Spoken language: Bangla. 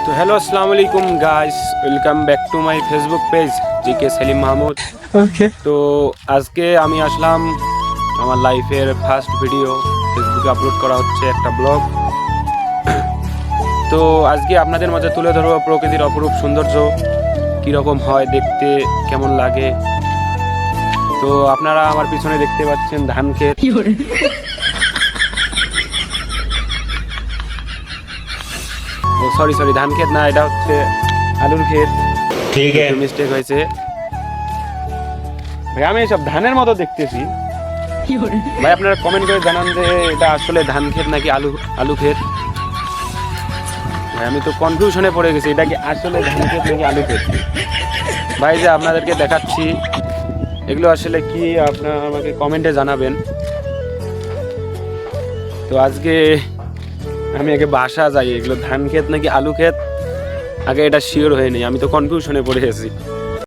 তো হ্যালো আসসালামু আলাইকুম guys, welcome back to my Facebook page GK Selim Mahmud. Okay তো আজকে আমি আসলাম, আমার লাইফের ফার্স্ট ভিডিও ফেসবুকে আপলোড করা হচ্ছে, একটা ব্লগ। তো আজকে আপনাদের মাঝে তুলে ধরবো প্রকৃতির অপরূপ সৌন্দর্য, কীরকম হয় দেখতে, কেমন লাগে। তো আপনারা আমার পিছনে দেখতে পাচ্ছেন ধান ক্ষেত। ও সরি ধান ক্ষেত না, এটা হচ্ছে আলুর ক্ষেত। ঠিক একটু মিস্টেক হয়েছে ভাই, আমি সব ধানের মতো দেখতেছি ভাই। আপনারা কমেন্ট করে জানান যে এটা আসলে ধান ক্ষেত নাকি আলু ক্ষেত। ভাই আমি তো কনফিউশনে পড়ে গেছি, এটা কি আসলে ধান ক্ষেত নাকি আলু ক্ষেত। ভাই যে আপনাদেরকে দেখাচ্ছি এগুলো আসলে কি, আপনারা আমাকে কমেন্টে জানাবেন। তো আজকে আমি আগে বাসা যাই, এগুলো ধান ক্ষেত নাকি আলু ক্ষেত আগে এটা শিওর হয়ে নেই, আমি তো কনফিউশনে পড়ে গেছি।